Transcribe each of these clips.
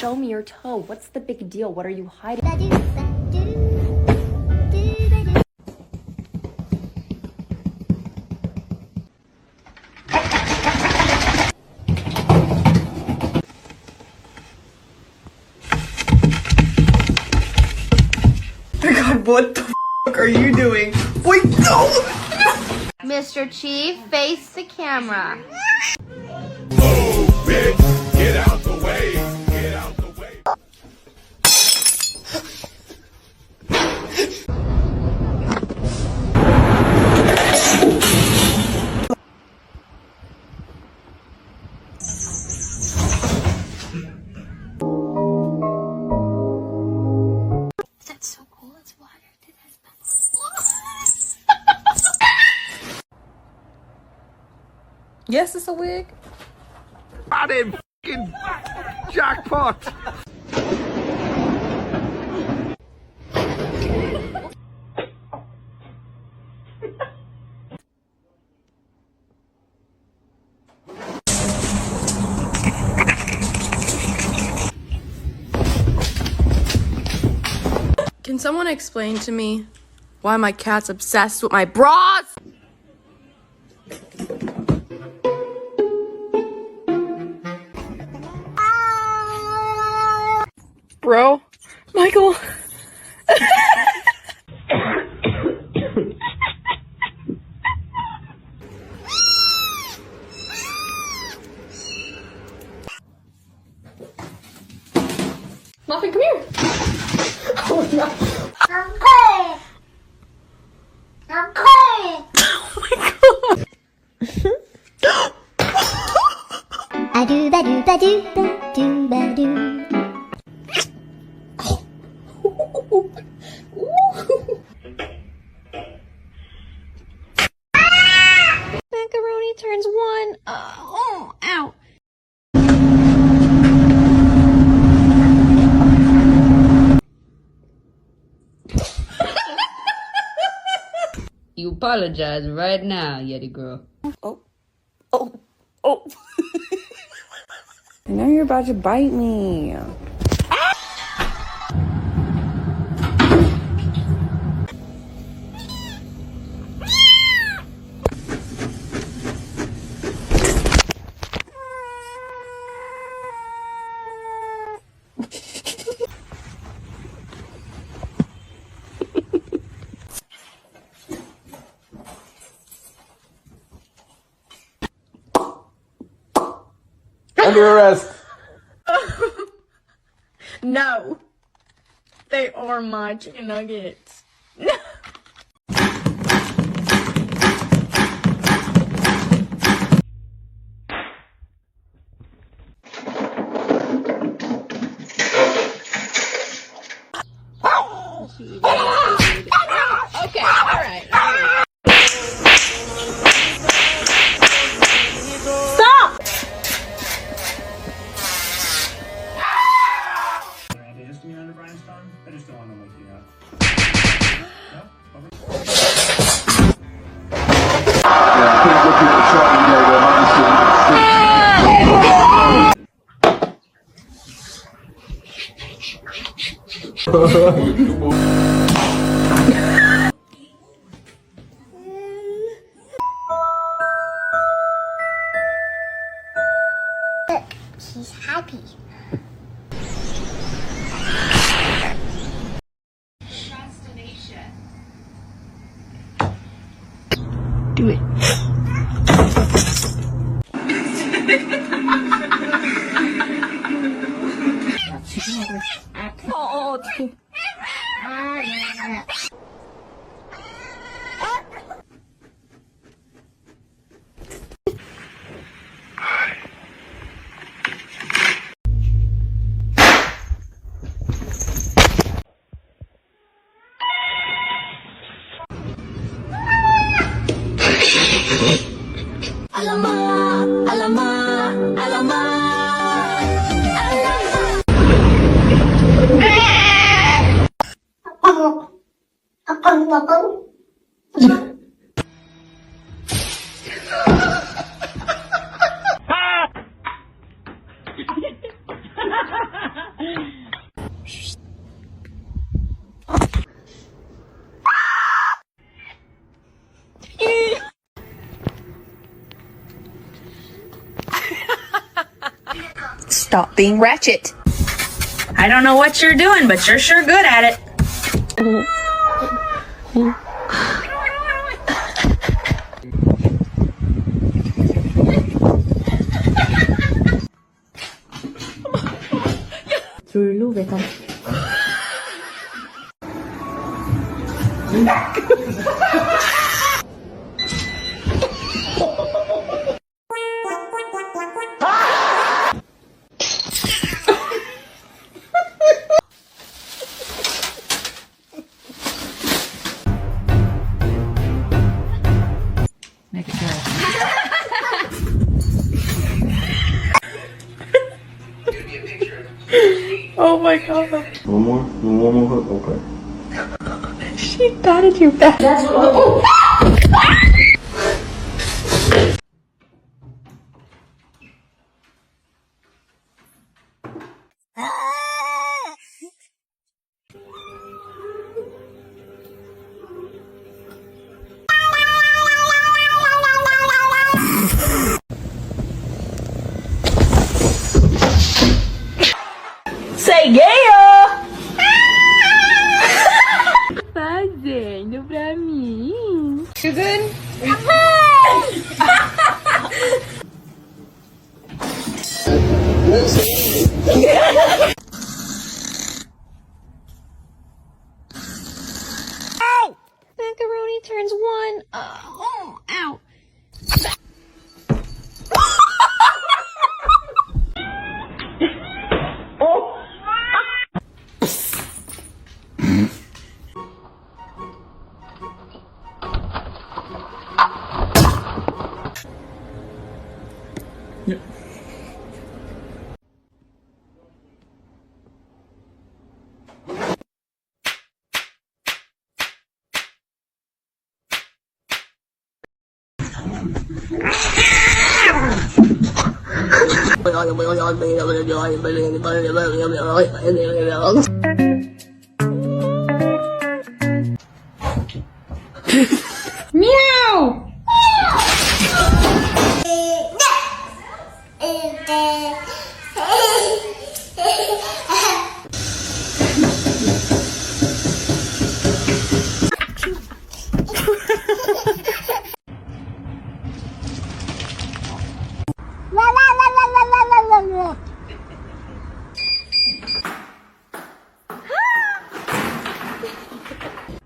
show me your toe. What's the big deal? What are you hiding? God, what the f are you doing? Wait, no! Mr. Chief, face the camera. Oh, bitch, get out the way. Get out the way. That's so cool. It's water. Yes, it's a wig. Got him, f***ing jackpot. Can someone explain to me why my cat's obsessed with my bras? Bro, Michael. Muffin, come here. Oh no. I'm cold. I'm cold. Oh my god. I do ba do ba do ba do ba do. Macaroni turns one. Oh, ow. You apologize right now, Yeti girl. Oh. I know you're about to bite me. Under arrest. No. They are my chicken nuggets. Okay, alright. Stop! I just don't want to wake you up. Look, she's happy. Do it. Oh, stop being ratchet. I don't know what you're doing, but you're sure good at it. 줄로 외다. Make it good. Oh my god. One more hook, okay. She batted you back. Say yeah! Fazendo pra mim. You good? Macaroni turns one. Ow. Meow!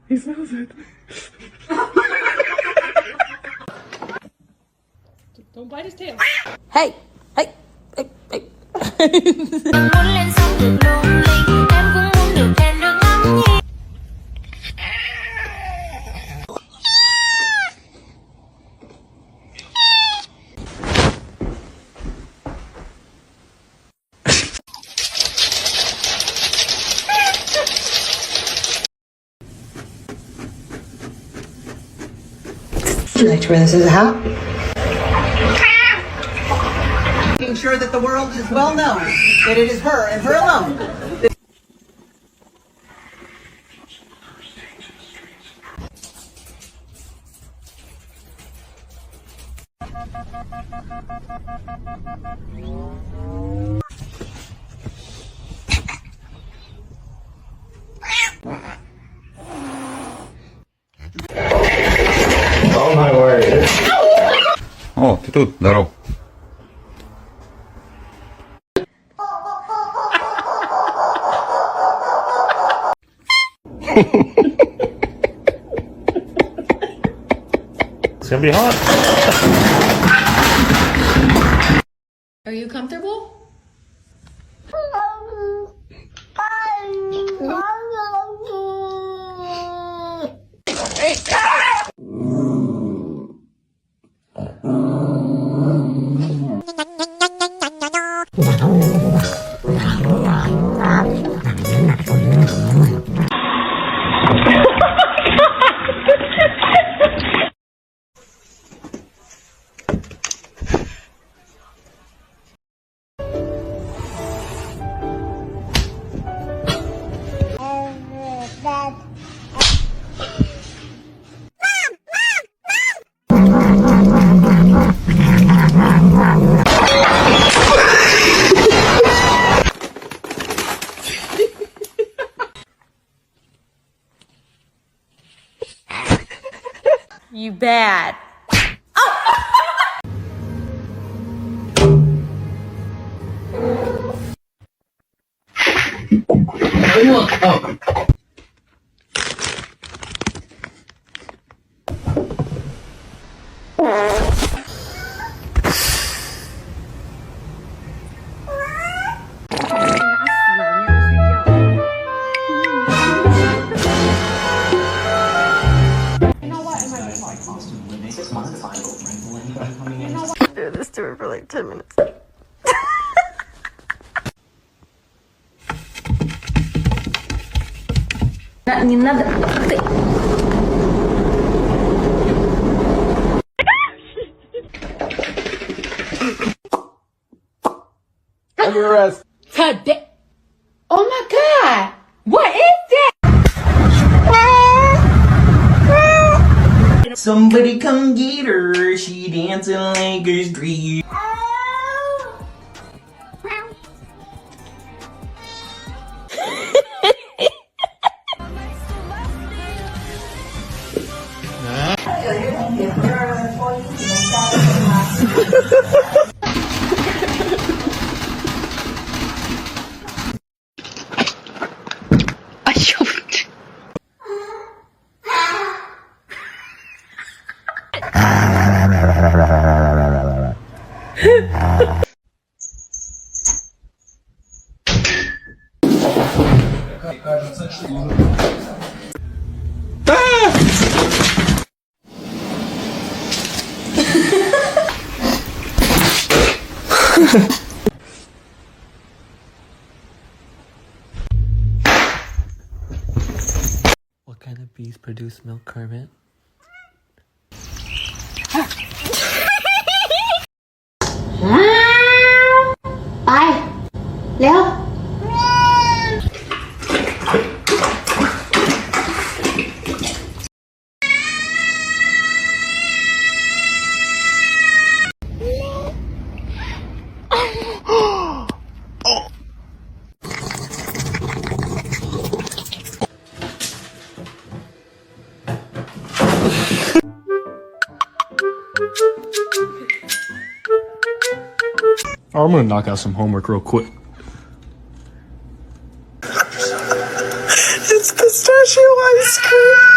He smells it. Don't bite his tail. Hey. Would you like to wear this as a hat? Making sure that the world is well known that it is her and her alone. Oh my word. O, ty tu, здоров. It's gonna be hot. Are you comfortable? bad. Do this to her for like 10 minutes. Не надо. Under arrest. Today. Oh my God. What is that? Somebody come get her. She dancing like a street. What kind of bees produce milk, Kermit? ไป เร็ว I'm gonna knock out some homework real quick. It's pistachio ice cream.